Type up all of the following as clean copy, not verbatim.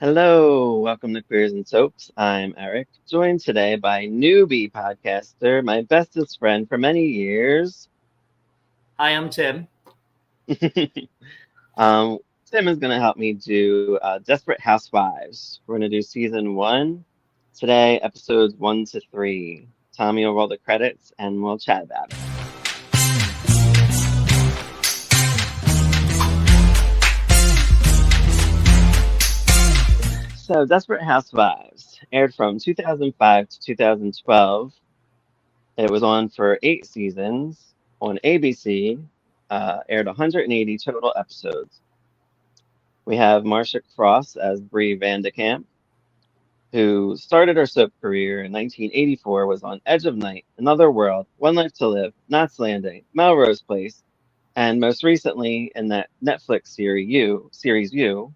Hello, welcome to Queers and Soaps. I'm Eric, joined today by newbie podcaster, my bestest friend for many years. Hi, I'm Tim. um, Tim is going to help me do Desperate Housewives. We're going to do season one today, episodes 1 to 3. Tommy will roll the credits and we'll chat about it. So, Desperate Housewives aired from 2005 to 2012. It was on for 8 seasons on ABC, aired 180 total episodes. We have Marcia Cross as Bree Vandekamp, who started her soap career in 1984, was on Edge of Night, Another World, One Life to Live, Knots Landing, Melrose Place, and most recently in that Netflix series You,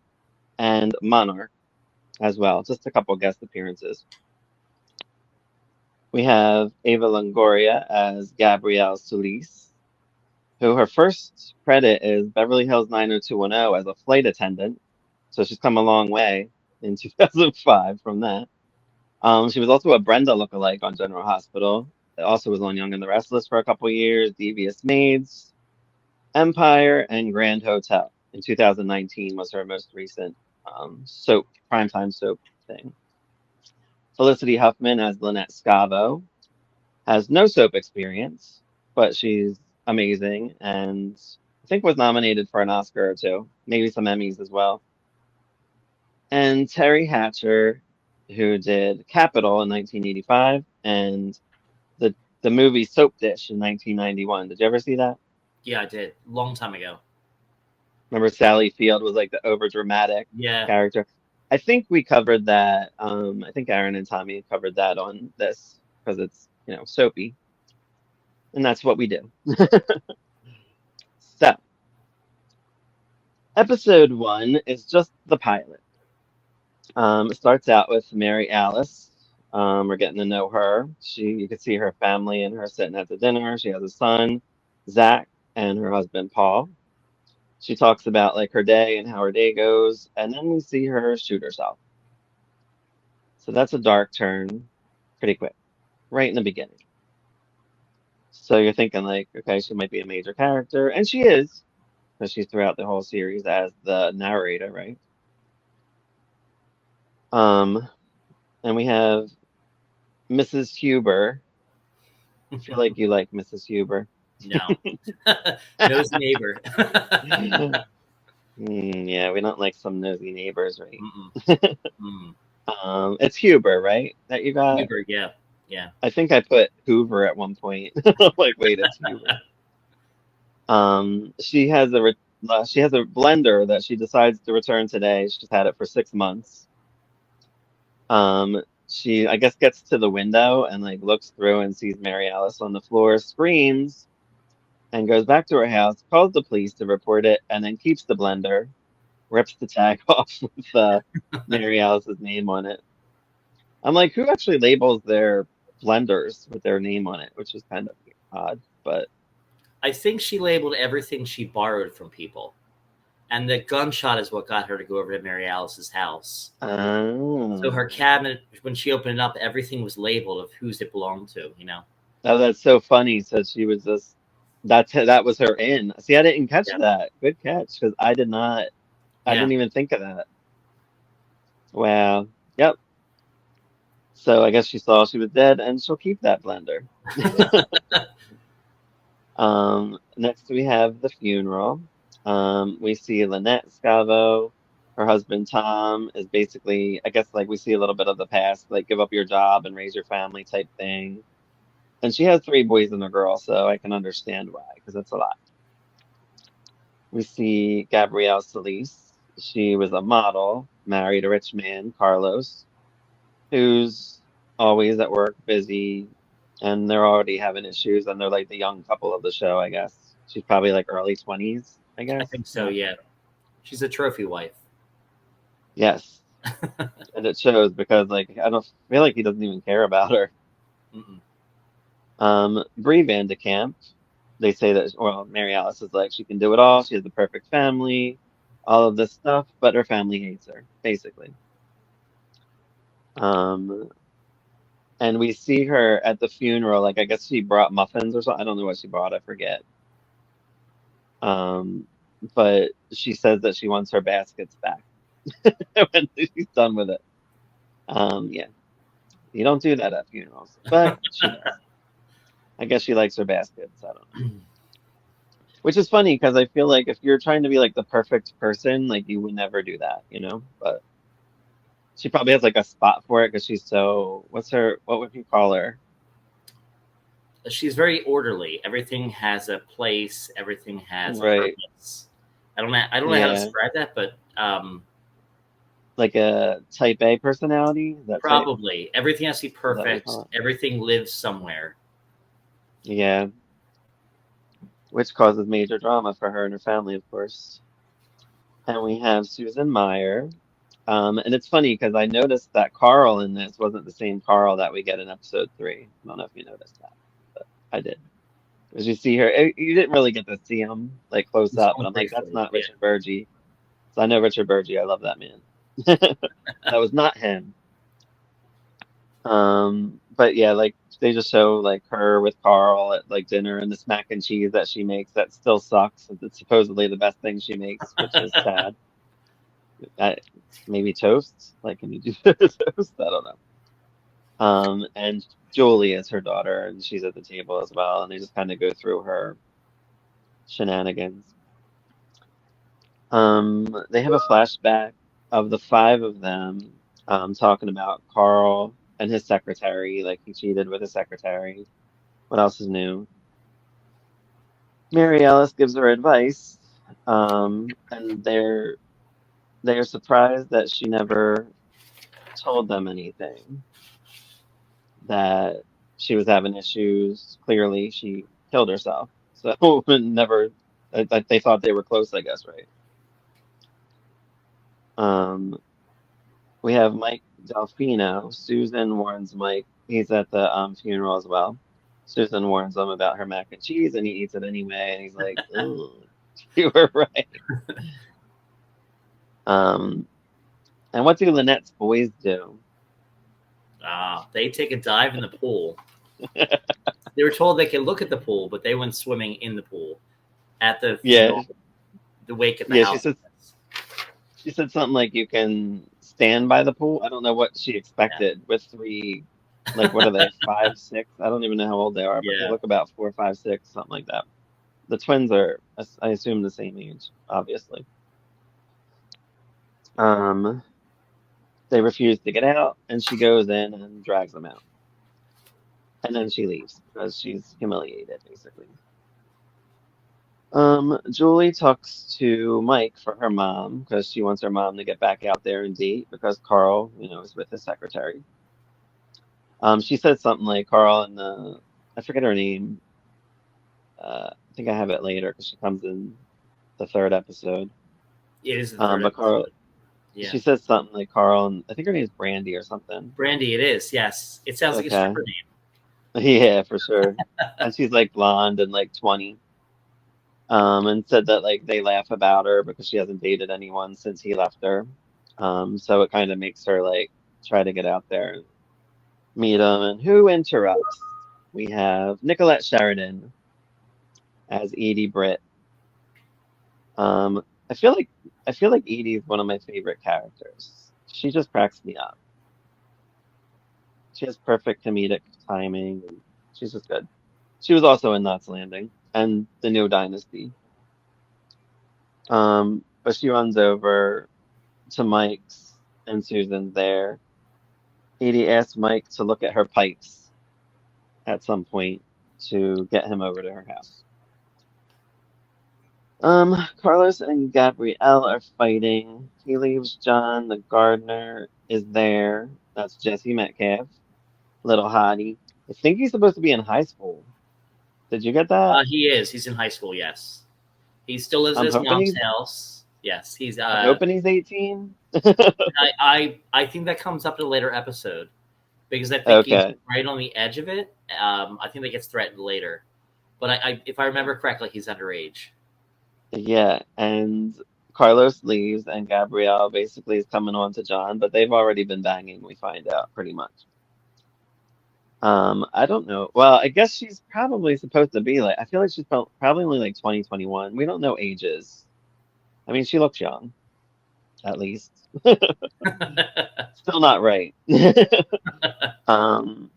and Monarch as well. Just a couple guest appearances. We have Ava Longoria as Gabrielle Solis, who her first credit is Beverly Hills 90210 as a flight attendant. So she's come a long way in 2005 from that. She was also a Brenda lookalike on General Hospital. Also was on Young and the Restless for a couple years, Devious Maids, Empire, and Grand Hotel. In 2019 was her most recent primetime soap thing. Felicity Huffman as Lynette Scavo has no soap experience, but she's amazing and I think was nominated for an Oscar or two, maybe some Emmys as well. And Terry Hatcher, who did Capital in 1985 and the movie Soap Dish in 1991. Did you ever see that? Yeah, I did. Long time ago. Remember Sally Field was like the over dramatic Yeah. character. I think we covered that. I think Aaron and Tommy covered that on this because it's, soapy, and that's what we do. So, episode one is just the pilot. It starts out with Mary Alice. We're getting to know her. You can see her family and her sitting at the dinner. She has a son, Zach, and her husband, Paul. She talks about like her day and how her day goes, and then we see her shoot herself. So that's a dark turn pretty quick, right in the beginning. So you're thinking like, okay, she might be a major character, and she is, because she's throughout the whole series as the narrator, right? Um, and we have Mrs. Huber. I feel like you like Mrs. Huber. No. Nosy neighbor. Yeah, we don't like some nosy neighbors, right? Mm-mm. Mm. It's Huber, right? That you got? Huber, yeah. Yeah. I think I put Hoover at one point. Like, wait, it's Huber. She has a blender that she decides to return today. She's had it for 6 months. She I guess gets to the window and like looks through and sees Mary Alice on the floor, screams, and goes back to her house, calls the police to report it, and then keeps the blender, rips the tag off with Mary Alice's name on it. I'm like, who actually labels their blenders with their name on it, which is kind of odd, but I think she labeled everything she borrowed from people. And the gunshot is what got her to go over to Mary Alice's house. So her oh, cabinet, when she opened it up, everything was labeled of whose it belonged to. oh, that's so funny. So she was just that was her in. See, I didn't catch Yeah. that. Good catch, because I did not. I Yeah. didn't even think of that. Wow. Yep. So I guess she saw she was dead, and she'll keep that blender. Next we have the funeral. We see Lynette Scavo. Her husband Tom is basically, I guess, like we see a little bit of the past, like give up your job and raise your family type thing. And she has 3 boys and a girl, so I can understand why, because that's a lot. We see Gabrielle Solis. She was a model, married a rich man, Carlos, who's always at work, busy, and they're already having issues, and they're like the young couple of the show, I guess. She's probably like early 20s, I I guess. think so, Yeah. yeah. She's a trophy wife. Yes. And it shows because like I don't feel like he doesn't even care about her. Mm-mm. Bree Vandekamp, they say that well, Mary Alice is like she can do it all, she has the perfect family, all of this stuff, but her family hates her, basically. Um, and we see her at the funeral. Like I guess she brought muffins or something. I don't know what she brought. I forget. Um, but she says that she wants her baskets back when she's done with it. Yeah, you don't do that at funerals, but she does. I guess she likes her baskets. I don't know. Which is funny because I feel like if you're trying to be like the perfect person, like you would never do that, you know? But she probably has like a spot for it because she's so, what would you call her? She's very orderly. Everything has a place. Everything has a Right. purpose. I don't know how to Yeah. describe that, but Like a type A personality, that type? probably everything has to be Is that what you perfect. call it? Everything lives somewhere. Yeah. Which causes major drama for her and her family, of course. And we have Susan Meyer. And it's funny because I noticed that Carl in this wasn't the same Carl that we get in episode 3. I don't know if you noticed that, but I did. As you see her, you didn't really get to see him like close It's up, but only I'm like, that's briefly. not Yeah. Richard Burgi. So I know Richard Burgi. I love that man. That was not him. But yeah, like they just show like her with Carl at like dinner and this mac and cheese that she makes that still sucks. It's supposedly the best thing she makes, which is sad. Uh, Maybe toast. Like, can you do toast? I don't know. And Julie is her daughter, and she's at the table as well, and they just kind of go through her shenanigans. They have a flashback of the five of them, talking about Carl and his secretary, like he cheated with his secretary. What else is new? Mary Alice gives her advice, and they're surprised that she never told them anything, that she was having issues. Clearly, she killed herself. So never, they thought they were close, I guess, right? Um, we have Mike Delfino. Susan warns Mike. He's at the funeral as well. Susan warns him about her mac and cheese, and he eats it anyway. And he's like, "Ugh, you were right." Um, and what do Lynette's boys do? They take a dive in the pool. They were told they could look at the pool, but they went swimming in the pool at the Yeah, funeral, the wake at the yeah. house. She said something like you can stand by the pool. I don't know what she Yeah. expected with three, like what are they, 5, 6? I don't even know how old they are, but they Yeah. look about 4, 5, 6, something like that. The twins are, I assume, the same age, obviously. Um, they refuse to get out, and she goes in and drags them out, and then she leaves because she's humiliated, basically. Julie talks to Mike for her mom because she wants her mom to get back out there and date because Carl, is with his secretary. She said something like Carl and I forget her name. I think I have it later because she comes in the third episode. It is the third But Carl, episode. Yeah. she says something like Carl, and I think her name is Brandy or something. Brandy, it is. Yes. It sounds like a Okay, stripper name. yeah, for sure. And she's like blonde and like 20. And said that like they laugh about her because she hasn't dated anyone since he left her. So it kind of makes her like try to get out there and meet him. And who interrupts? We have Nicolette Sheridan as Edie Britt. Um, I feel like Edie is one of my favorite characters. She just cracks me up. She has perfect comedic timing, and she's just good. She was also in Knots Landing and The New Dynasty. But she runs over to Mike's and Susan's there. Edie asks Mike to look at her pipes at some point to get him over to her house. Carlos and Gabrielle are fighting. He leaves John, the gardener, is there. That's Jesse Metcalf, little hottie. I think he's supposed to be in high school. Did you get that? He is. He's in high school. Yes. He still lives at I'm his hoping mom's he's house. Yes. He's. I'm hoping he's 18. I think that comes up in a later episode because I think he's Okay. right on the edge of it. I think that gets threatened later, but if I remember correctly, he's underage. Yeah, and Carlos leaves, and Gabrielle basically is coming on to John, but they've already been banging, we find out pretty much. I don't know. Well, I guess she's probably supposed to be like, I feel like she's probably only like 2021. We don't know ages. I mean, she looks young, at least. Still not right. Um,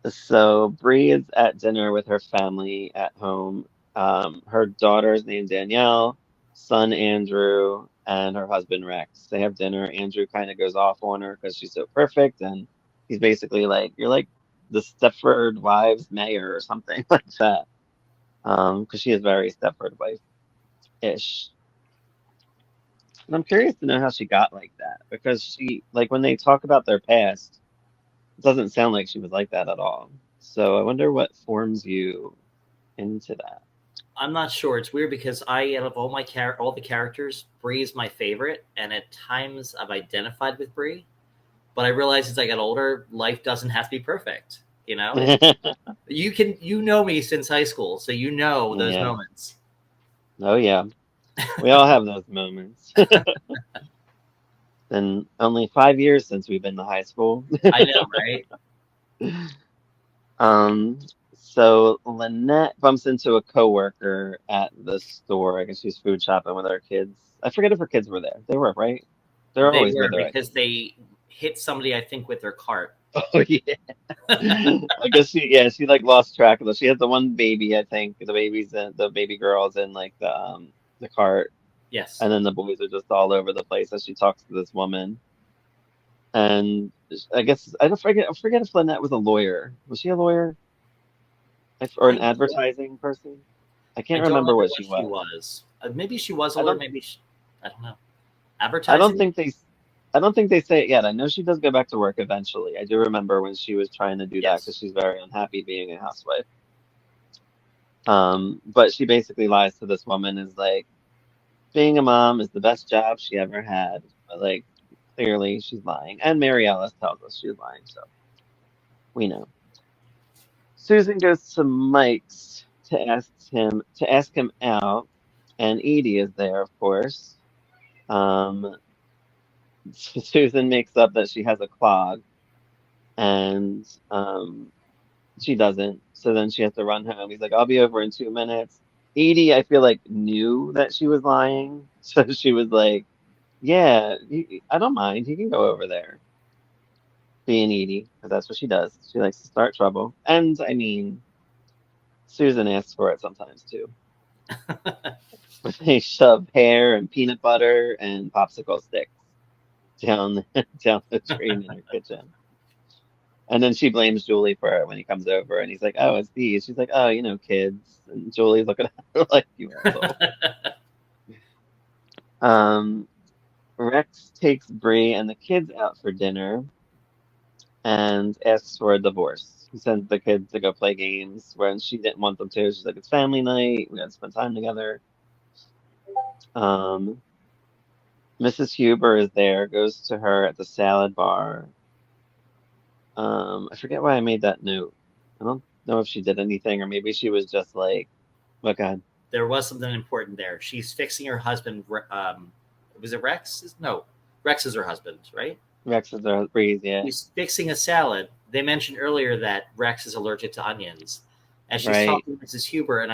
so Bree is at dinner with her family at home. Her daughter is named Danielle, son Andrew, and her husband Rex. They have dinner. Andrew kind of goes off on her because she's so perfect, and he's basically like, "You're like the Stepford Wives mayor or something like that." Because she is very Stepford Wife-ish. And I'm curious to know how she got like that because she, like, when they talk about their past, it doesn't sound like she was like that at all. So I wonder what forms you into that. I'm not sure. It's weird because I, out of all the characters, Bree is my favorite, and at times I've identified with Bree. But I realize as I got older, life doesn't have to be perfect. You know, you know me since high school, so you know those Yeah. moments. Oh yeah. We all have those moments. Been only 5 years since we've been to high school. I know, right? Um, so Lynette bumps into a coworker at the store. I guess she's food shopping with her kids. I forget if her kids were there. They were, right? They're They always with were her, I because think. they hit somebody, I think, with their cart. Oh yeah. I guess she like lost track of it. She has the one baby, I think. The baby girl's in like the cart, Yes, and then the boys are just all over the place as she talks to this woman. And I guess I forget if Lynette was a lawyer. Was she a lawyer? Or an I don't. advertising person? I I can't don't remember remember what what she she was. was. Maybe she was a I lawyer. don't Maybe I don't know. I don't Advertising. think they I don't think they say it yet. I know she does go back to work eventually. I do remember when she was trying to do that because Yes. she's very unhappy being a housewife. But she basically lies to this woman is like being a mom is the best job she ever had. But like clearly she's lying. And Mary Alice tells us she's lying, so we know. Susan goes to Mike's to ask him out, and Edie is there, of course. Um, Susan makes up that she has a clog, and she doesn't. So then she has to run home. He's like, "I'll be over in 2 minutes." Edie, I feel like knew that she was lying, so she was like, "Yeah, I don't mind. He can go over there." Being Edie, because that's what she does. She likes to start trouble, and I mean, Susan asks for it sometimes too. They shove hair and peanut butter and popsicle sticks down down the drain in her kitchen. And then she blames Julie for it when he comes over and he's like, "Oh, it's these." She's like, "Oh, kids." And Julie's looking at her like, "You asshole." Um, Rex takes Bree and the kids out for dinner and asks for a divorce. He sends the kids to go play games when she didn't want them to. She's like, "It's family night. We got to spend time together." Um, Mrs. Huber is there, goes to her at the salad bar. I forget why I made that note. I don't know if she did anything or maybe she was just like, "Oh God, There was something important there. She's fixing her husband. Was it Rex? No, Rex is her husband, right? Rex is a breeze." Yeah, He's fixing a salad. They mentioned earlier that Rex is allergic to onions. As she's right. talking to Mrs. Huber,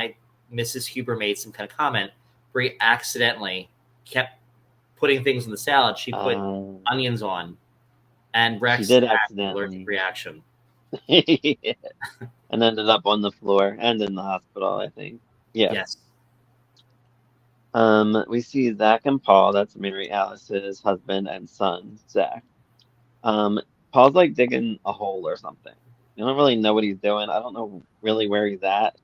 Mrs. Huber made some kind of comment. Brie accidentally kept putting things in the salad. She put Um, onions on, and she Rex did had an allergic accidentally, reaction. yeah, and ended up on the floor and in the hospital, I think. Yeah. Yes, We see Zach and Paul. That's Mary Alice's husband and son, Zach. Um, Paul's like digging a hole or something. You don't really know what he's doing. I don't know really where he's at.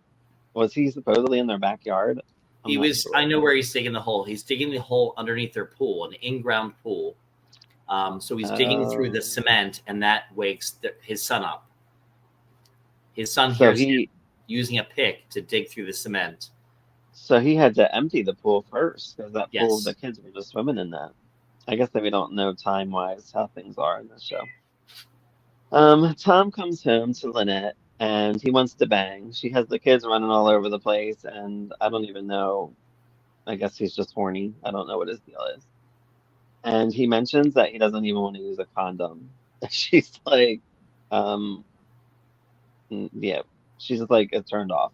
Was he supposedly in their backyard? I'm he not was. I sure. know where he's digging the hole. He's digging the hole underneath their pool, an in-ground pool. So he's digging through the Um, cement, and that wakes his son up. His son so hears him he using a pick to dig through the cement. so he had to empty the pool first because that pool, the Yes, kids were just swimming in that. I guess that we don't know time wise how things are in this show. Tom comes home to Lynette and he wants to bang. She has the kids running all over the place, and I don't even know. I guess he's just horny. I don't know what his deal is. And he mentions that he doesn't even want to use a condom. She's like, um, yeah, she's just like, it's turned off.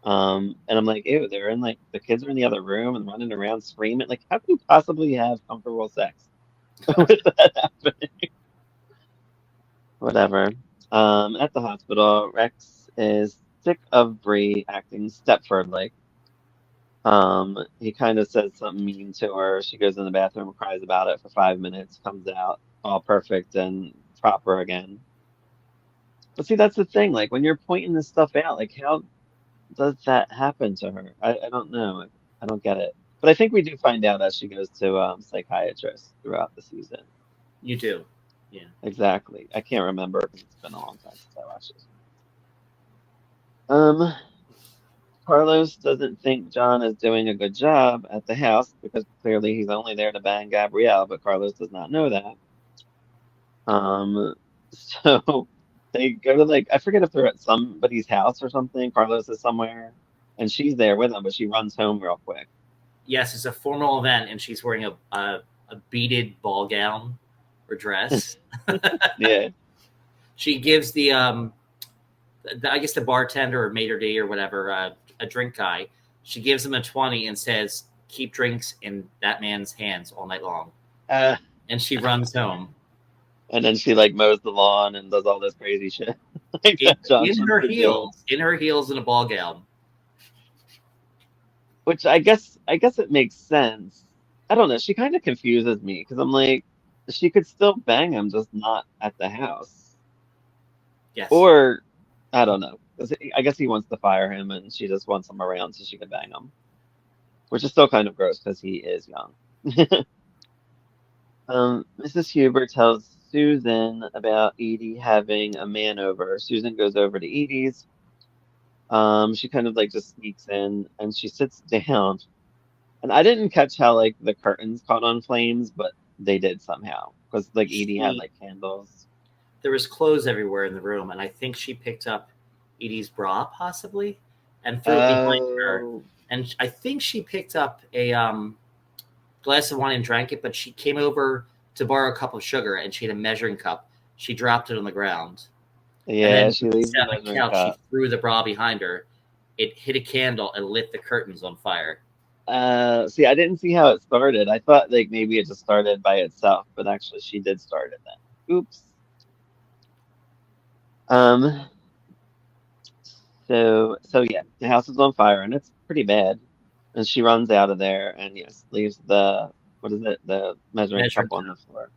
And I'm like, ew, they're in like the kids are in the other room and running around screaming. Like, how can you possibly have comfortable sex with that happening? Whatever. At the hospital, Rex is sick of Bree acting Stepford-like. He kind of says something mean to her. She goes in the bathroom, cries about it for 5 minutes, comes out all perfect and proper again. But see, that's the thing. Like when you're pointing this stuff out, like how does that happen to her? I don't know. I don't get it. But I think we do find out as she goes to psychiatrists throughout the season. You do. Yeah. Exactly. I can't remember because it's been a long time since I watched this. Um, Carlos doesn't think John is doing a good job at the house because clearly he's only there to bang Gabrielle, but Carlos does not know that. Um, so they go to like I forget if they're at somebody's house or something. Carlos is somewhere, and she's there with him, but she runs home real quick. Yes, it's a formal event, and she's wearing a beaded ball gown or dress. Yeah. She gives I guess the bartender or maitre d or whatever, a drink guy. She gives him a 20 and says, "Keep drinks in that man's hands all night long." Uh, And she runs home and then she like mows the lawn and does all this crazy shit like that John shouldn't be doing. in her heels, in a ball gown. Which I guess it makes sense. I don't know. She kind of confuses me because I'm like, she could still bang him, just not at the house. Yes, Or I don't know. 'Cause I guess he wants to fire him, and she just wants him around so she can bang him, which is still kind of gross because he is young. Mrs. Huber tells Susan about Edie having a man over. Susan goes over to Edie's. She kind of like just sneaks in and she sits down. And I didn't catch how like the curtains caught on flames, but they did somehow because like Edie had she like candles. there was clothes everywhere in the room, and I think she picked up Edie's bra possibly and threw it behind her. Oh, And I think she picked up a glass of wine and drank it, but she came over to borrow a cup of sugar, and she had a measuring cup. She dropped it on the ground, and yeah, then she when she leaves the sat on the measuring couch, she cup. threw the bra behind her. It hit a candle and lit the curtains on fire. See, I didn't see how it started. I thought like maybe it just started by itself, but actually she did start it then. Oops. Um, so yeah, the house is on fire and it's pretty bad. And she runs out of there and yes, leaves the what is it, the measuring cup Measuring on the cup. floor.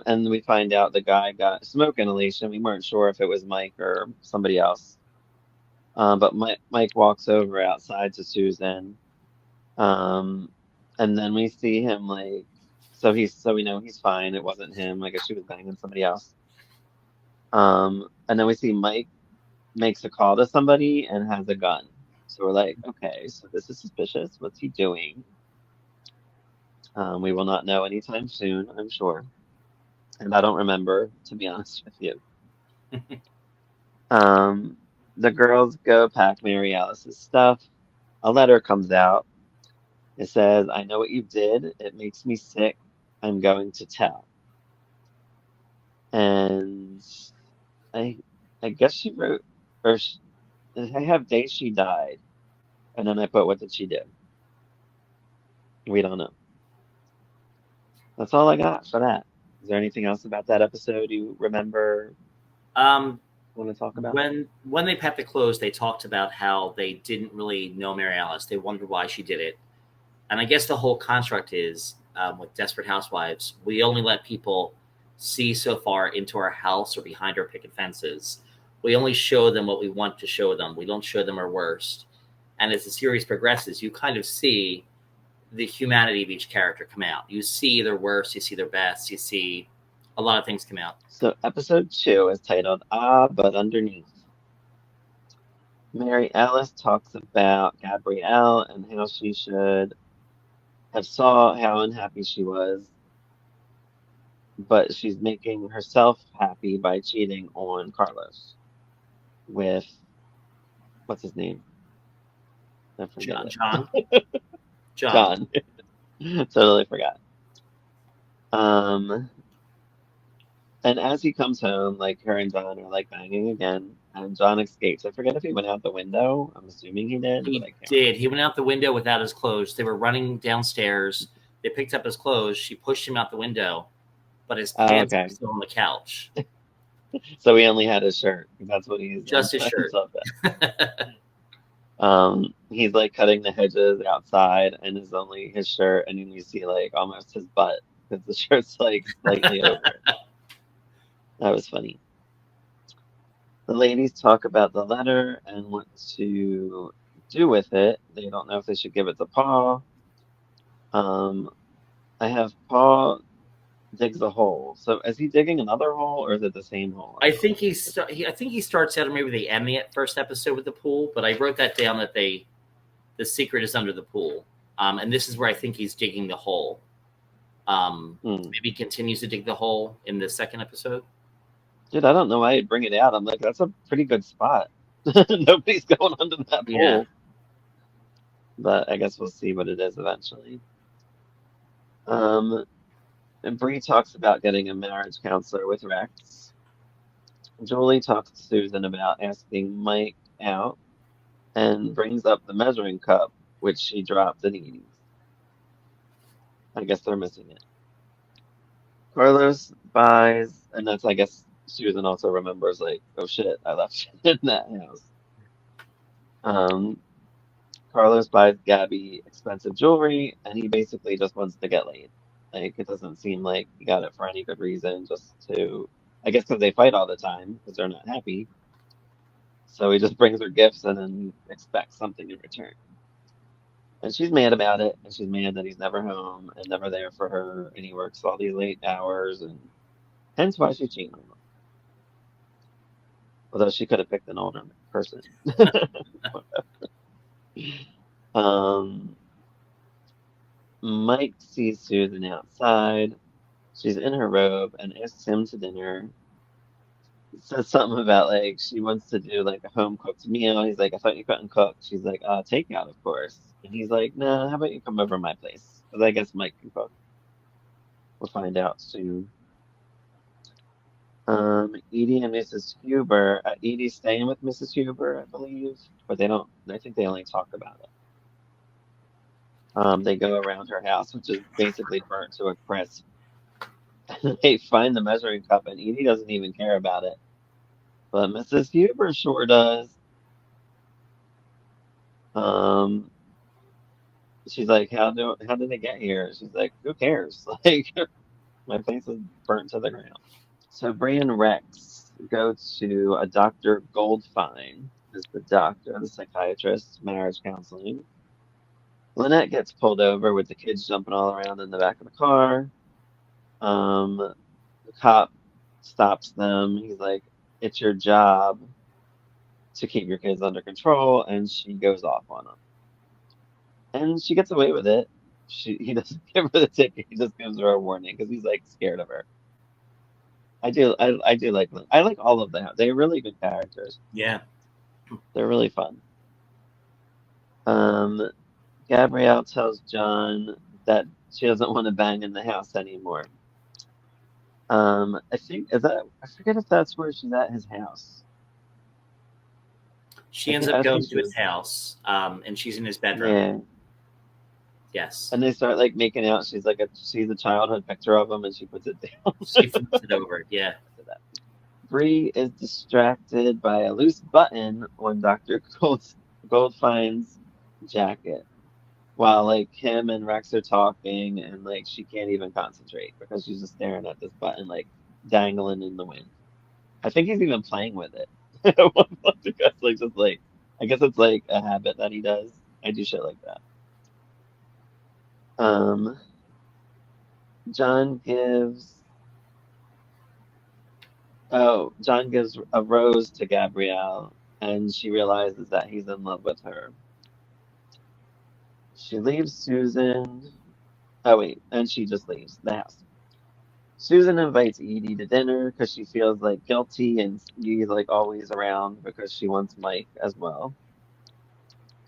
And we find out the guy got smoke inhalation. We weren't sure if it was Mike or somebody else. But Mike walks over outside to Susan. Um, and then we see him like, so we know he's fine. It wasn't him. I guess she was banging somebody else. And then we see Mike makes a call to somebody and has a gun. So we're like, okay, so this is suspicious. What's he doing? We will not know anytime soon, I'm sure. And I don't remember, to be honest with you. Um, the girls go pack Mary Alice's stuff. A letter comes out. It says, I know what you did. It makes me sick. I'm going to tell. And I I guess she wrote, or sh I have days she died. And then I put, what did she do? We don't know. That's all I got for that. Is there anything else about that episode you remember, Um, want to talk about? when they packed the clothes, they talked about how they didn't really know Mary Alice. They wondered why she did it, and I guess the whole construct is with Desperate Housewives, we only let people see so far into our house or behind our picket fences. We only show them what we want to show them. We don't show them our worst. And as the series progresses, you kind of see the humanity of each character come out. You see their worst, you see their best, you see a lot of things come out. So episode 2 is titled Ah, But Underneath. Mary Alice talks about Gabrielle and how she should have saw how unhappy she was, but she's making herself happy by cheating on Carlos with what's his name? I forget John. it. John. John. John. Totally forgot. Um, and as he comes home, like her and John are like banging again, and John escapes. I forget if he went out the window. I'm assuming he did, but He I can't did. remember. He went out the window without his clothes. They were running downstairs. They picked up his clothes. She pushed him out the window, but his Oh, pants were okay. still on the couch. So he only had his shirt. That's what he's Just his untie shirt. himself in. He's like cutting the hedges outside, and is only his shirt, and then you see like almost his butt because the shirt's like slightly over it. That was funny. The ladies talk about the letter and what to do with it. They don't know if they should give it to Paul. Um, I have Paul digs a hole. So is he digging another hole, or is it the same hole? I'm I not think really he's. I think he starts out, or maybe they end the first episode with the pool. But I wrote that down that the secret is under the pool, and this is where I think he's digging the hole. Hmm. Maybe he continues to dig the hole in the second episode. Dude, I don't know why he'd bring it out. I'm like, that's a pretty good spot. Nobody's going under that Yeah, pool. But I guess we'll see what it is eventually. Um, and Bree talks about getting a marriage counselor with Rex. Julie talks to Susan about asking Mike out and brings up the measuring cup, which she dropped in Edie's. I guess they're missing it. Carlos buys, and that's, I guess, Susan also remembers, like, oh shit, I left it in that house. Um, Carlos buys Gabby expensive jewelry, and he basically just wants to get laid. Like, it doesn't seem like he got it for any good reason, just to, I guess, because they fight all the time because they're not happy. So he just brings her gifts and then expects something in return. And she's mad about it, and she's mad that he's never home and never there for her, and he works all these late hours, and hence why she's cheating on him. Although she could have picked an older person. Um, Mike sees Susan outside. She's in her robe and asks him to dinner. Says something about like she wants to do like a home cooked meal. He's like, I thought you couldn't cook. She's like, takeout, of course. And he's like, nah, how about you come over to my place? Because I guess Mike can cook. We'll find out soon. Edie and Mrs. Huber. Edie's staying with Mrs. Huber, I believe, but they don't. I think they only talk about it. They go around her house, which is basically burnt to a crisp. They find the measuring cup, and Edie doesn't even care about it, but Mrs. Huber sure does. Um, she's like, how did it get here? She's like, who cares? Like, my place is burnt to the ground. So Bree and Rex go to a Dr. Goldfine, is the doctor, the psychiatrist, marriage counseling. Lynette gets pulled over with the kids jumping all around in the back of the car. The cop stops them. He's like, it's your job to keep your kids under control, and she goes off on him. And she gets away with it. He doesn't give her the ticket. He just gives her a warning because he's like scared of her. I do like them. I like all of them. They're really good characters. yeah. They're really fun. Um, Gabrielle tells John that she doesn't want to bang in the house anymore. I think is that I forget if that's where she's at his house. She ends up I think going to she his was. house, and she's in his bedroom. Yeah, Yes, and they start like making out. She's a childhood picture of him, and she puts it down. she flips it over. Yeah, Bree is distracted by a loose button on Goldfine's jacket while like him and Rex are talking, and like she can't even concentrate because she's just staring at this button like dangling in the wind. I think he's even playing with it. At one point, because like just like I guess it's like a habit that he does. I do shit like that. Um, John gives John gives a rose to Gabrielle, and she realizes that he's in love with her. She leaves Susan. Oh wait, and she just leaves the house. Susan invites Edie to dinner because she feels like guilty, and Edie's like always around because she wants Mike as well.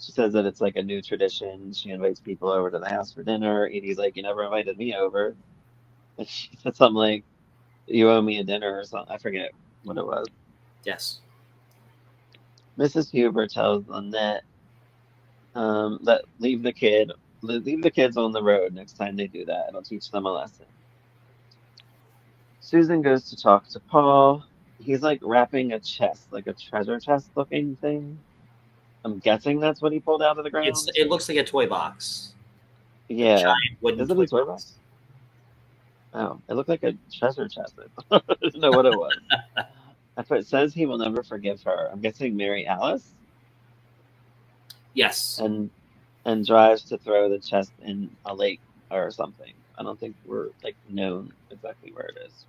She says that it's like a new tradition. She invites people over to the house for dinner. Edie's like, "You never invited me over." And she said something like, "You owe me a dinner" or something. I forget what it was. Yes. Mrs. Huber tells Lynette that leave the kids on the road next time they do that. It'll teach them a lesson. Susan goes to talk to Paul. He's like wrapping a chest, like a treasure chest looking thing. I'm guessing that's what he pulled out of the ground. It looks like a toy box, a Yeah. giant wooden Is it a toy toy box. box? Oh, it looked like a treasure chest. I didn't know what it was. It says he will never forgive her. I'm guessing Mary Alice, Yes, and drives to throw the chest in a lake or something. I don't think we're like known exactly where it is,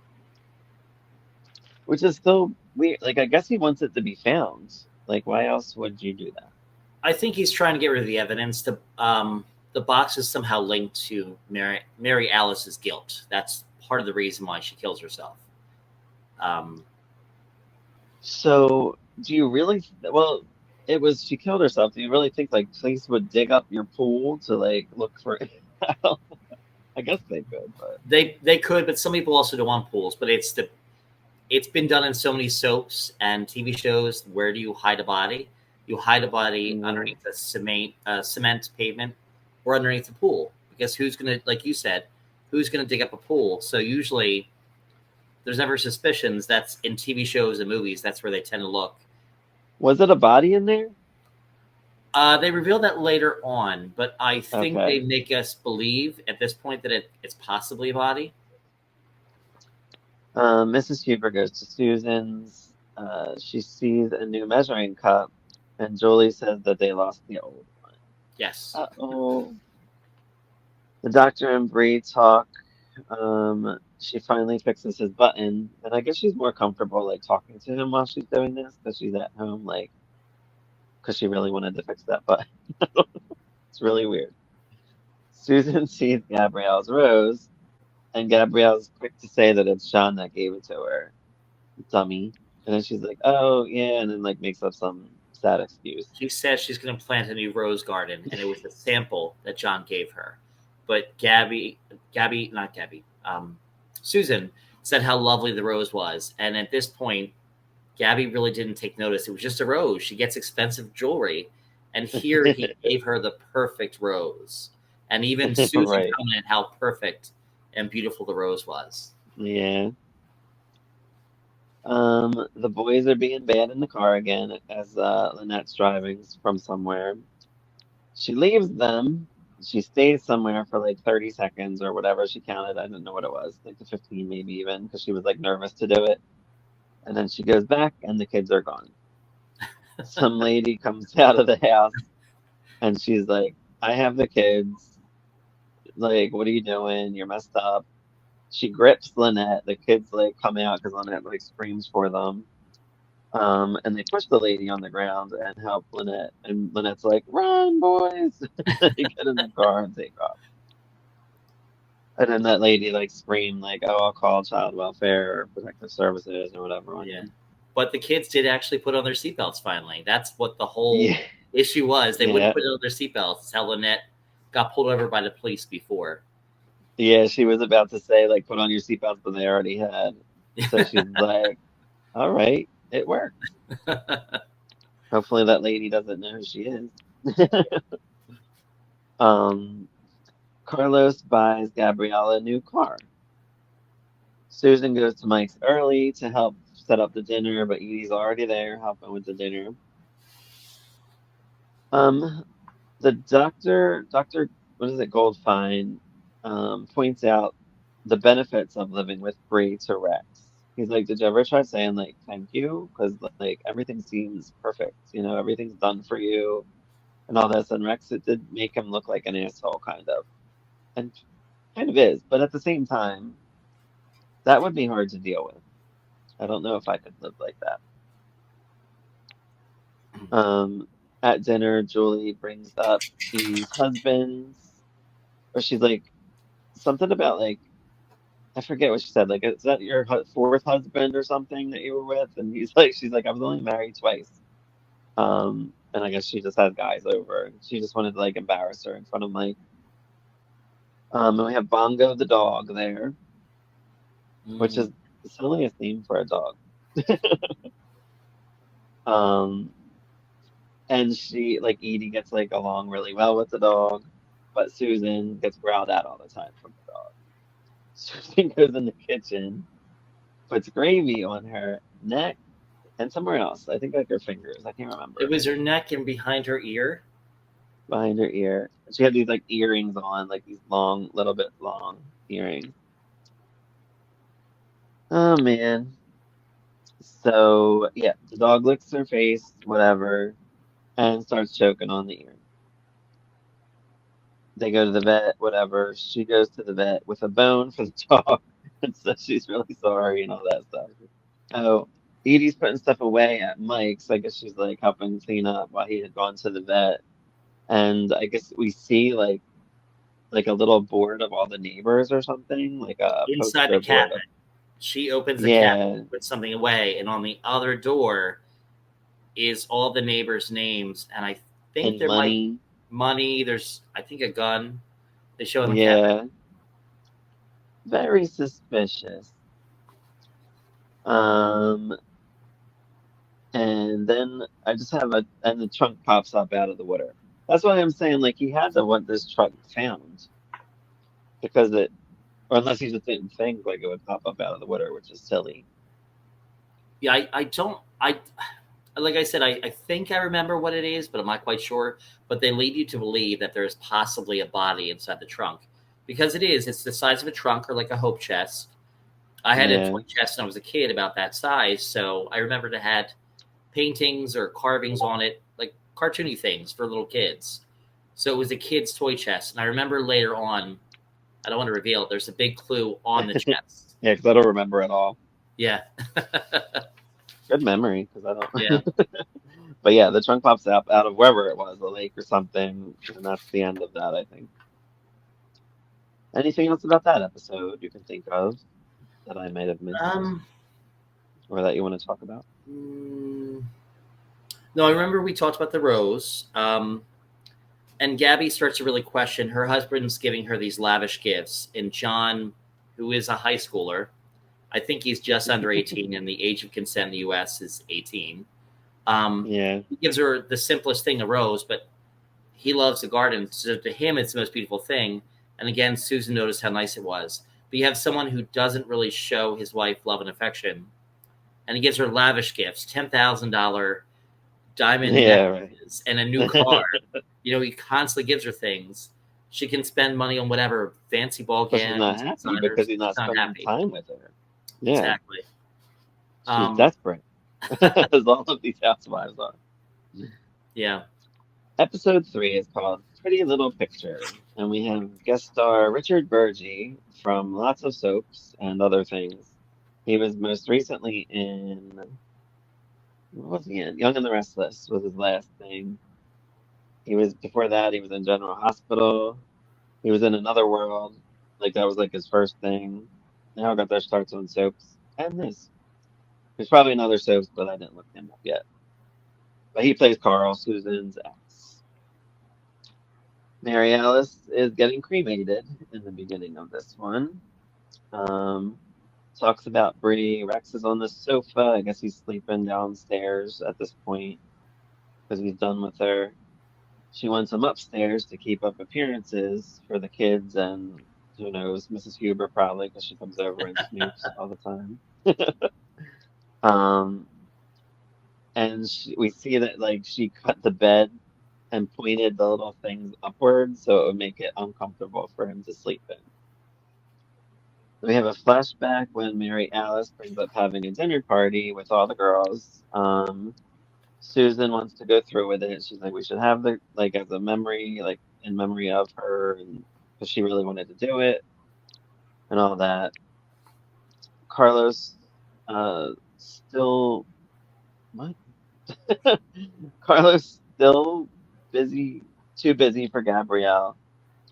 which is still weird. Like I guess he wants it to be found. Like why else would you do that? I think he's trying to get rid of the evidence. The box is somehow linked to Mary Alice's guilt. That's part of the reason why she kills herself. Um, So do you really? Well, it was she killed herself. Do you really think like police would dig up your pool to like look for? I guess they could, but they could, but some people also don't want pools. But it's been done in so many soaps and TV shows. Where do you hide a body? You hide a body yeah. underneath a cement pavement or underneath a pool, because who's gonna, like you said, who's gonna dig up a pool? So usually there's never suspicions. That's in TV shows and movies. That's where they tend to look. Was it a body in there? They reveal that later on, but I think they Okay. make us believe at this point that it's possibly a body. Mrs. Huber goes to Susan's. She sees a new measuring cup, and Julie says that they lost the old one. Yes. Uh-oh. The doctor and Bree talk. She finally fixes his button, and I guess she's more comfortable like talking to him while she's doing this because she's at home, like because she really wanted to fix that button. It's really weird. Susan sees Gabrielle's rose, and Gabrielle's quick to say that it's Sean that gave it to her. Dummy. And then she's like, "Oh yeah," and then like makes up some sad excuse. She says she's going to plant a new rose garden, and it was a sample that John gave her. But not Gabby, Susan said how lovely the rose was. And at this point, Gabby really didn't take notice. It was just a rose. She gets expensive jewelry. And here he gave her the perfect rose. And even Susan Right. commented how perfect and beautiful the rose was. Yeah. The boys are being bad in the car again as Lynette's driving from somewhere. She leaves them. She stays somewhere for like 30 seconds or whatever she counted. I didn't know what it was, like the 15 maybe even, because she was like nervous to do it. And then she goes back and the kids are gone. Some lady comes out of the house and she's like, "I have the kids. Like, what are you doing? You're messed up." She grips Lynette. The kids like come out because Lynette like screams for them. And they push the lady on the ground and help Lynette. And Lynette's like, "Run, boys!" They get in the car and take off. And then that lady like screamed like, "Oh, I'll call child welfare or protective services or whatever on Yeah. you." But the kids did actually put on their seatbelts finally. That's what the whole Yeah, issue was. They wouldn't yeah, put on their seatbelts. It's how Lynette got pulled over by the police before. yeah. She was about to say like, "Put on your seatbelts," but they already had. So she's like, "All right, it worked." Hopefully that lady doesn't know who she is. um, Carlos buys Gabriella a new car. Susan goes to Mike's early to help set up the dinner, but Edie's already there helping with the dinner. Um, the Doctor, what is it, Goldfine, points out the benefits of living with Bree to Rex. He's like, "Did you ever try saying like thank you? Because like everything seems perfect, everything's done for you and all this." And Rex, it did make him look like an asshole, and kind of is, but at the same time, that would be hard to deal with. I don't know if I could live like that. Um, at dinner, Julie brings up Edie's husband, or she's like something about like I forget what she said. Like, is that your fourth husband or something that you were with? And she's like, "I was only married twice." and I guess she just had guys over. She just wanted to like embarrass her in front of Mike. And we have Bongo the dog there, which Mm. is silly a theme for a dog. Um, and she like Edie gets like along really well with the dog, but Susan gets growled at all the time from the dog. Susan goes in the kitchen, puts gravy on her neck and somewhere else. I think like her fingers. I can't It remember. was her neck and behind her ear. Behind her ear. She had these like earrings on, like these long, little bit long earrings. Oh man. So yeah, the dog licks her face, whatever, and starts choking on the ear. They go to the vet, whatever. She goes to the vet with a bone for the dog and says she's really sorry and all that stuff. Oh, Edie's putting stuff away at Mike's. I guess she's like helping clean up while he had gone to the vet. And I guess we see like a little board of all the neighbors or something, like a Inside the poster board of cabinet, she opens the cabinet, yeah, puts something away, and on the other door is all the neighbors' names. And I think and there might money. money. There's I think a gun they show in the cabinet. Yeah, very suspicious. Um, and then I just have and the trunk pops up out of the water. That's why I'm saying like he had to want this truck found because it, or unless he just didn't think like it would pop up out of the water, which is silly. Yeah, I don't I like I said, I think I remember what it is, but I'm not quite sure. But they lead you to believe that there's possibly a body inside the trunk because it's the size of a trunk or like a hope chest. I had a Yeah, toy chest when I was a kid about that size, so I remembered it had paintings or carvings on it, like cartoony things for little kids. So it was a kid's toy chest, and I remember later on, I don't want to reveal it. There's a big clue on the chest. yeah, because I don't remember at all. Yeah, Good memory, because I yeah. don't. But yeah, the trunk pops up out of wherever it was, a lake or something, and that's the end of that, I think. Anything else about that episode you can think of that I might have missed Um, or that you want to talk about? mm, no, I remember we talked about the rose. And Gabby starts to really question her husband's giving her these lavish gifts, and John, who is a high schooler, I think he's just under 18, and the age of consent in the U.S. is 18. Yeah, He gives her the simplest thing, a rose, but he loves the garden. So to him, it's the most beautiful thing. And again, Susan noticed how nice it was. But you have someone who doesn't really show his wife love and affection, and he gives her lavish gifts, $10,000 diamond yeah, necklaces and a new car. right. He constantly gives her things. She can spend money on whatever fancy ball But she's not gowns, happy because designers. he's She's not not spending happy. time with her. Yeah, Exactly. she's Um, desperate, as all of these housewives are. yeah. Episode 3 is called Pretty Little Picture, and we have guest star Richard Burgi from lots of soaps and other things. He was most recently in, what was he in? Young and the Restless was his last thing. He was, before that, he was in General Hospital. He was in Another World, like that was like his first thing. Now got their starts on soaps, and this. There's probably another soaps, but I didn't look him up yet. But he plays Carl, Susan's ex. Mary Alice is getting cremated in the beginning of this one. Um, talks about Bree. Rex is on the sofa. I guess he's sleeping downstairs at this point because he's done with her. She wants him upstairs to keep up appearances for the kids and who knows, Mrs. Huber probably because she comes over and snoops all the time. Um, and we see that like she cut the bed and pointed the little things upward so it would make it uncomfortable for him to sleep in. We have a flashback when Mary Alice brings up having a dinner party with all the girls. Susan wants to go through with it. She's like, we should have the like as a memory, like in memory of her, and because she really wanted to do it and all that. Carlos, still what? Carlos still busy, too busy for Gabrielle.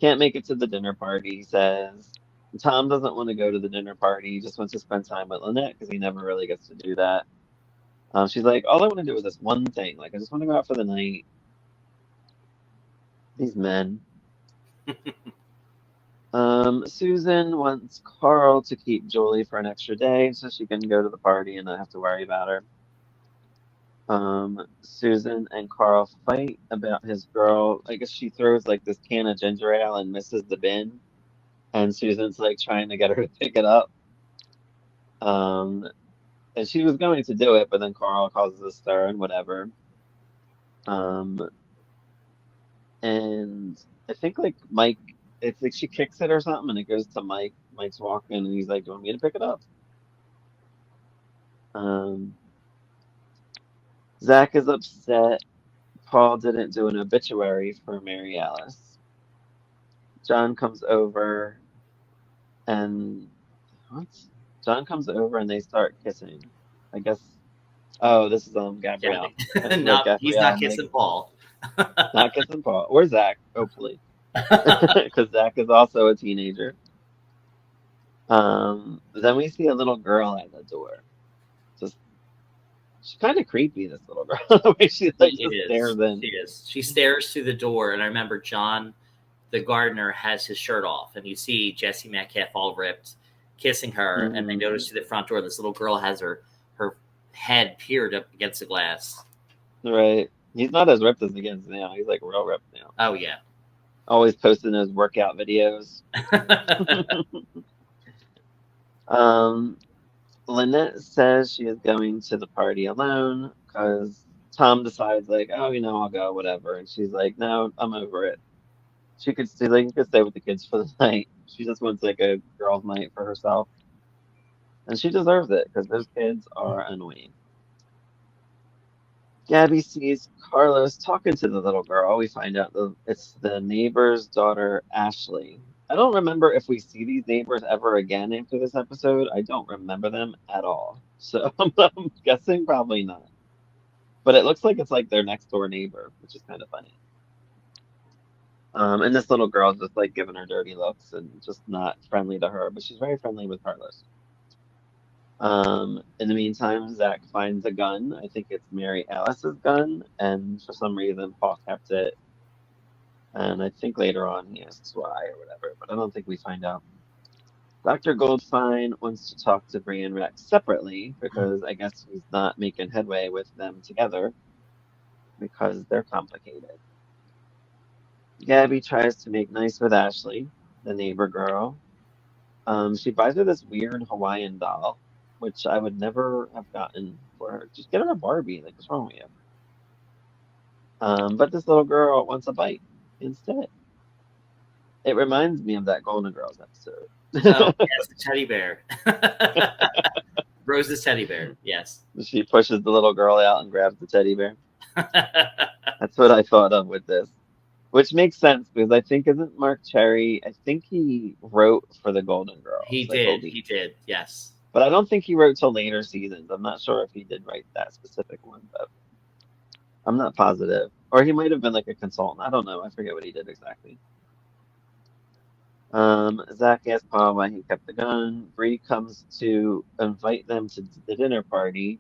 Can't make it to the dinner party, he says. Tom doesn't want to go to the dinner party. He just wants to spend time with Lynette because he never really gets to do that. She's like, all I want to do is this one thing. Like, I just want to go out for the night. These men. Susan wants Carl to keep Julie for an extra day so she can go to the party and not have to worry about her. Susan and Carl fight about his girl. I guess she throws like this can of ginger ale and misses the bin, and Susan's like trying to get her to pick it up. Um, and she was going to do it, but then Carl causes a stir and whatever. Um, and I think like Mike, it's like she kicks it or something, and it goes to Mike. Mike's walking, and he's like, "Do you want me to pick it up?" Um, Zach is upset. Paul didn't do an obituary for Mary Alice. John comes over and what? John comes over and they start kissing. I guess. Oh, this is Gabrielle. Gabby. Like No, he's Gabrielle not and Mike, kissing Paul. not kissing Paul or Zach, hopefully, because Zach is also a teenager. Then we see a little girl at the door. Just she's kind of creepy. This little girl, the way she She like just is. stares in. She is. She stares through the door, and I remember John, the gardener, has his shirt off, and you see Jesse Metcalf all ripped, kissing her, and they Hmm. notice through the front door this little girl has her head peered up against the glass. Right. He's not as ripped as he gets now. He's like real ripped now. Oh yeah. Always posting those workout videos. Um, Lynette says she is going to the party alone because Tom decides like, oh, I'll go, whatever. And she's like, no, I'm over it. She could stay, like, you could stay with the kids for the night. She just wants like a girls' night for herself, and she deserves it because those kids are annoying. Gabby sees Carlos talking to the little girl. We find out that it's the neighbor's daughter, Ashley. I don't remember if we see these neighbors ever again after this episode. I don't remember them at all. So I'm guessing probably not. But it looks like it's like their next door neighbor, which is kind of funny. And this little girl's just like giving her dirty looks and just not friendly to her, but she's very friendly with Carlos. In the meantime, Zach finds a gun. I think it's Mary Alice's gun, and for some reason, Paul kept it. And I think later on he asks why or whatever, but I don't think we find out. Dr. Goldfine wants to talk to Bree and Rex separately because I guess he's not making headway with them together because they're complicated. Gabby tries to make nice with Ashley, the neighbor girl. She buys her this weird Hawaiian doll, which I would never have gotten for her. Just get her a Barbie. Like, what's wrong with you? But this little girl wants a bite instead. It reminds me of that Golden Girls Oh episode. yes, the teddy bear. Rose's teddy bear. Yes. She pushes the little girl out and grabs the teddy bear. That's what I thought of with this, which makes sense because I think isn't Mark Cherry? I think he wrote for the Golden He Girls, I did. He believe, did. Yes. but I don't think he wrote till later seasons. I'm not sure if he did write that specific one, but I'm not positive. Or he might have been like a consultant. I don't know. I forget what he did exactly. Zach asks Paul why he kept the gun. Bree comes to invite them to the dinner party.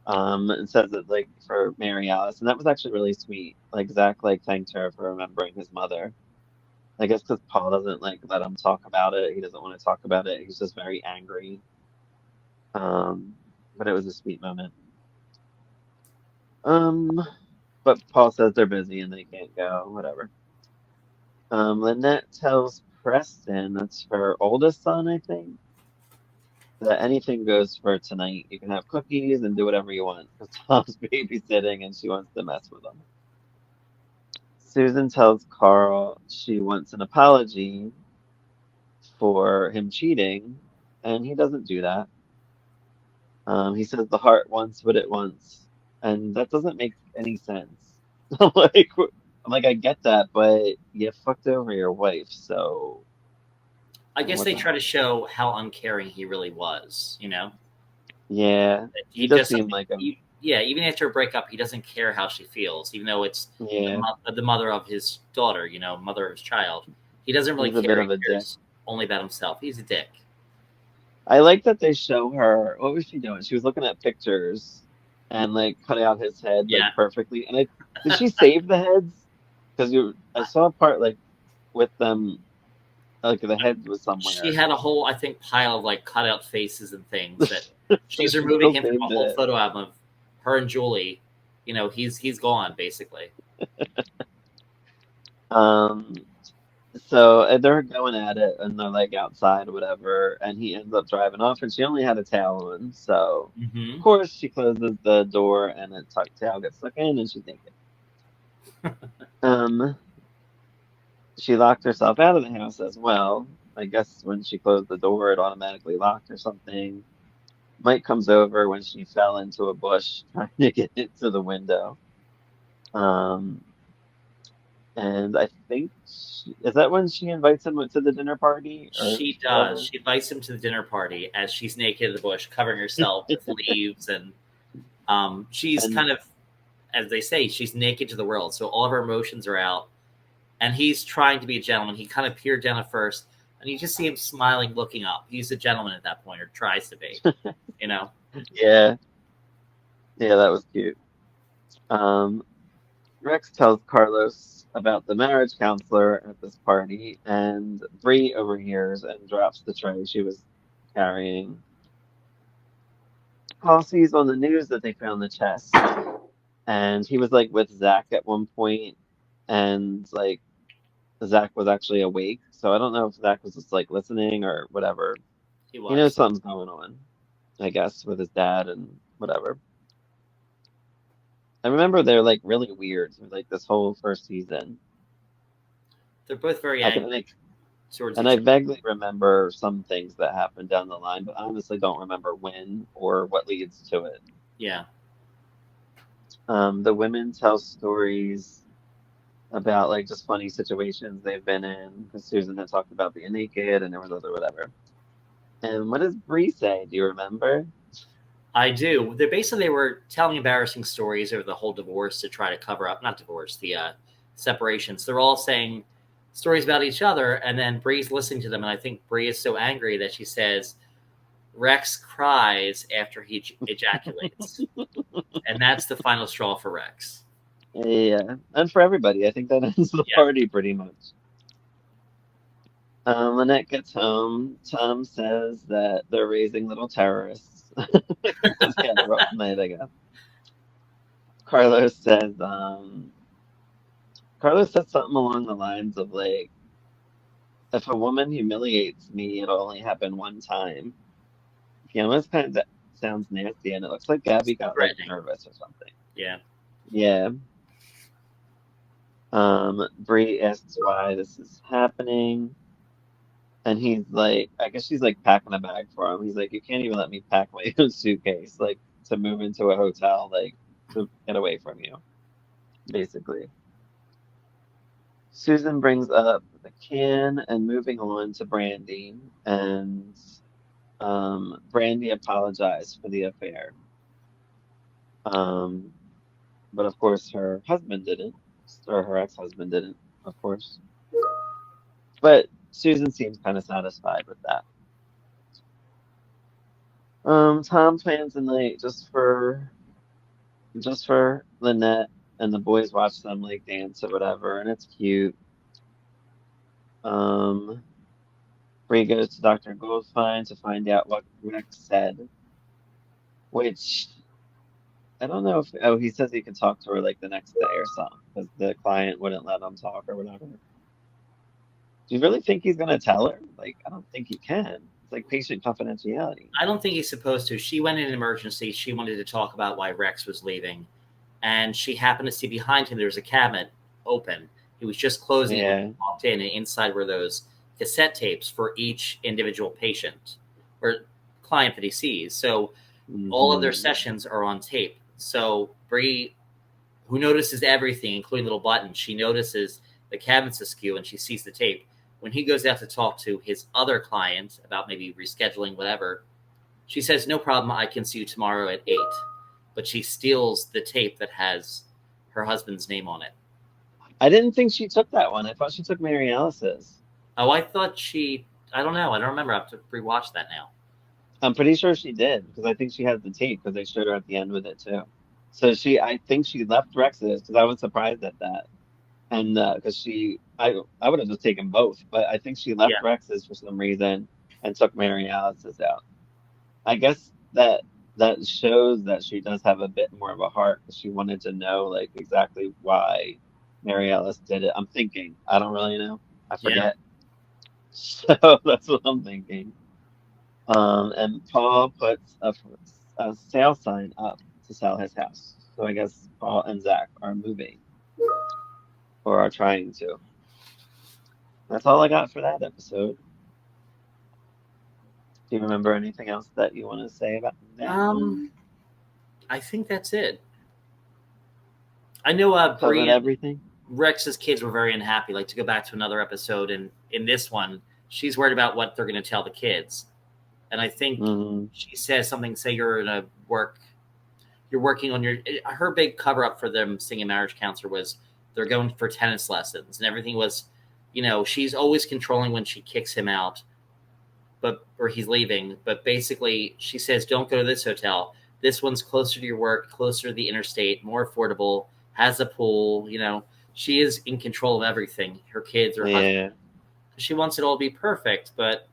And says it like for Mary Alice, and that was actually really sweet. Like Zach like thanked her for remembering his mother. I guess because Paul doesn't like let him talk about it. He doesn't want to talk about it. He's just very angry. Um, but it was a sweet moment. Um, but Paul says they're busy and they can't go. Whatever. Lynette tells Preston, that's her oldest son, I think, that anything goes for tonight. You can have cookies and do whatever you want because Tom's babysitting and she wants to mess with him. Susan tells Carl she wants an apology for him cheating, and he doesn't do that. He says the heart wants what it wants, and that doesn't make any sense. I'm like, I get that, but you fucked over your wife, so I guess what they the try to hell? show how uncaring he really was. Yeah, he He does does seem something. like him. Yeah, even after a breakup, he doesn't care how she feels, even though it's Yeah, the mother of his daughter, mother of his child. He doesn't really he's a bit care. of He a dick. cares only about himself. He's a dick. I like that they show her. What was she doing? She was looking at pictures and like cutting out his head like Yeah. perfectly. And did she save the heads? because I saw a part like with them, like the head was She somewhere. had a whole, I think, pile of like cutout faces and things that So she's she removing still him from saved a whole it. photo album of her and Julie. You know, he's gone basically. Um, so they're going at it and they're like outside or whatever, and he ends up driving off and she only had a tail on, so of Hmm. course she closes the door and a tuck tail gets stuck in and she's naked. Um, she locked herself out of the house as well. I guess when she closed the door, it automatically locked or something. Mike comes over when she fell into a bush trying to get into the window. Um, and I think is that when she invites him to the dinner party or She does. whatever? She invites him to the dinner party as she's naked in the bush, covering herself with leaves, and she's And kind of, as they say, she's naked to the world. So all of her emotions are out, and he's trying to be a gentleman. He kind of peered down at first, and you just see him smiling, looking up. He's a gentleman at that point, or tries to be. You know, yeah, yeah, that was cute. Um, Rex tells Carlos about the marriage counselor at this party, and Bree overhears and drops the tray she was carrying. Paul sees on the news that they found the chest, and he was like with Zach at one point, and like Zach was actually awake. So I don't know if Zach was just like listening or whatever. he He knows was. something's going on, I guess, with his dad and whatever. I remember they're like really weird, like this whole first season. They're both very I can angry like, towards and I each other. vaguely remember some things that happened down the line, but honestly don't remember when or what leads to it. Yeah, The women tell stories about like just funny situations they've been in because Susan had talked about being naked and there was other whatever. And what does Bree say? Do you remember? I do. They were telling embarrassing stories over the whole divorce to try to cover up, not divorce, the separations. They're all saying stories about each other, and then Bree's listening to them, and I think Bree is so angry that she says Rex cries after he ejaculates, and that's the final straw for Rex. Yeah, and for everybody, I think that ends the Yeah, party pretty much. Lynette gets home. Tom says that they're raising little terrorists because he had a rough night, I guess. Carlos says, Carlos says something along the lines of like, if a woman humiliates me, it'll only happen one time. He almost kind of sounds nasty, and it looks like Gabby got like threatening. nervous or something. Yeah, Yeah. Bree asks why this is happening, and he's like, I guess she's like packing a bag for him. He's like, you can't even let me pack my own suitcase, like to move into a hotel, like to get away from you, basically. Susan brings up the can and moving on to Brandy, and Brandy apologized for the affair. Um, but of course her husband didn't, or her ex-husband didn't, of course. But Susan seems kind of satisfied with that. Tom plans a night just for Lynette, and the boys watch them like dance or whatever, and it's cute. Um, Bree goes to Dr. Goldfine to find out what Rex said, which I don't know if, oh, he says he can talk to her like the next day or something because the client wouldn't let him talk or whatever. Do you really think he's gonna tell her? Like, I don't think he can. It's like patient confidentiality. I don't think he's supposed to. She went in an emergency. She wanted to talk about why Rex was leaving, and she happened to see behind him there was a cabinet open. He was just closing it when Yeah. she walked in, and inside were those cassette tapes for each individual patient or client that he sees. So all of their Hmm. sessions are on tape. So Bree, who notices everything, including little buttons, she notices the cabinet's askew and she sees the tape. When he goes out to talk to his other client about maybe rescheduling whatever, she says, "No problem. I can see you tomorrow at 8." But she steals the tape that has her husband's name on it. I didn't think she took that one. I thought she took Mary Alice's. Oh, I thought she. I don't know. I don't remember. I have to rewatch that now. I'm pretty sure she did because I think she has the tape because they showed her at the end with it too. So I think she left Rex's because I was surprised at that. and because I would have just taken both, but I think she left Yeah, Rex's for some reason and took Mary Alice's out. I guess that shows that she does have a bit more of a heart because she wanted to know like exactly why Mary Alice did it. I'm thinking. I don't really know. I yeah. forget. So that's what I'm thinking. And Paul puts a sale sign up to sell his house. So I guess Paul and Zach are moving or are trying to. That's all I got for that episode. Do you remember anything else that you want to say about that Um, one? I think that's it. I know Covered Bree and everything? Rex's kids were very unhappy. Like to go back to another episode, and in this one, she's worried about what they're going to tell the kids. And I think Hmm. she says something. Say you're in a work, you're working on your. Her big cover up for them singing marriage counselor was they're going for tennis lessons, and everything was, she's always controlling when she kicks him out, but or he's leaving. But basically, she says, "Don't go to this hotel. This one's closer to your work, closer to the interstate, more affordable, has a pool." She is in control of everything. Her kids, her husband. Yeah, She wants it all to be perfect, but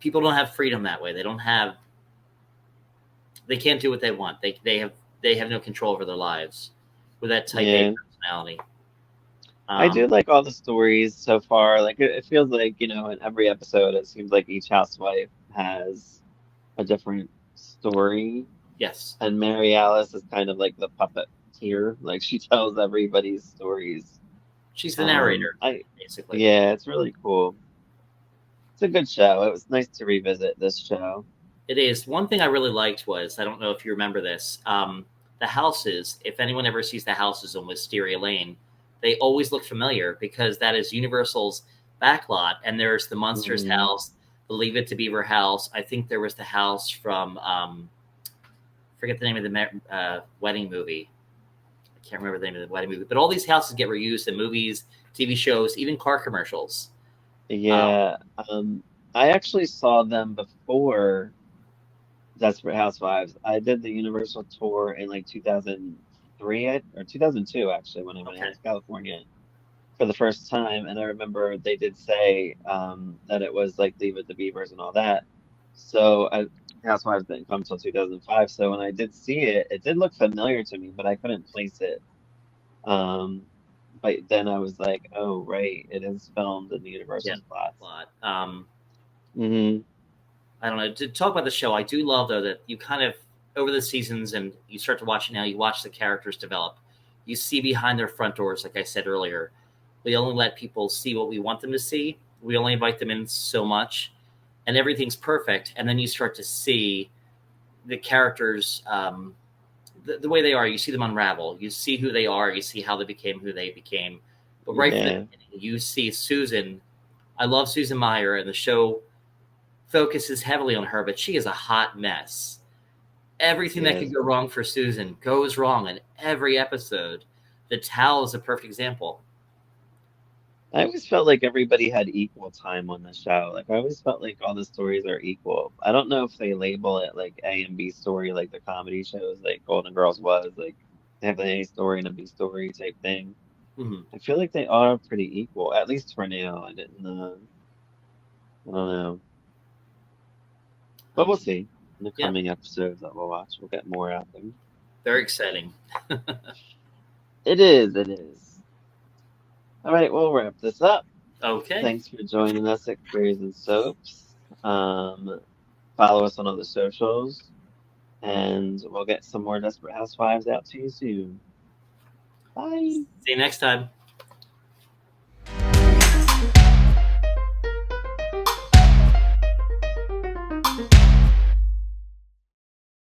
people don't have freedom that way. They don't have. They can't do what they want. They have no control over their lives with that type A yeah. personality. I do Um, like all the stories so far. Like it feels like, in every episode it seems like each housewife has a different story. yes, And Mary Alice is kind of like the puppet here. Like she tells everybody's stories. she's the narrator, I basically. Yeah, it's really cool. It's a good show. It was nice to revisit this show. It is. One thing I really liked was I don't know if you remember this. The houses, if anyone ever sees the houses on Wisteria Lane, they always look familiar because that is Universal's backlot. And there's the Munsters Hmm. house, the Leave It to Beaver house. I think there was the house from forget the name of the wedding movie. I can't remember the name of the wedding movie, but all these houses get reused in movies, TV shows, even car commercials. Um, Yeah. I actually saw them before Desperate Housewives. I did the Universal tour in like 2003 or 2002 actually when I went okay, out to California for the first time, and I remember they did say that it was like Leave It to Beavers and all that. So Housewives didn't come till 2005. So when I did see it, it did look familiar to me, but I couldn't place it. Um, but then I was like, oh right, it is filmed in the yeah, Universal spots. plot. Hmm. I don't know. To talk about the show, I do love though that you kind of over the seasons and you start to watch it now. You watch the characters develop. You see behind their front doors, like I said earlier. We only let people see what we want them to see. We only invite them in so much, and everything's perfect. And then you start to see the characters, the way they are. You see them unravel. You see who they are. You see how they became who they became. But right from the Yeah, beginning, you see Susan. I love Susan Meyer, and the show focuses heavily on her, but she is a hot mess. Everything she that could is. go wrong for Susan goes wrong in every episode. The towel is a perfect example. I always felt like everybody had equal time on the show. Like I always felt like all the stories are equal. I don't know if they label it like A and B story like the comedy shows like Golden Girls was, like they have an A story and a B story type thing. Mm-hmm. I feel like they are pretty equal, at least for now. I don't know. But we'll Um, see in the yeah, coming episodes that we'll watch. We'll get more out there. very exciting. It is, it is. All right, we'll wrap this up. Okay. Thanks for joining us at Queers and Soaps. Follow us on all the socials, and we'll get some more Desperate Housewives out to you soon. Bye. See you next time.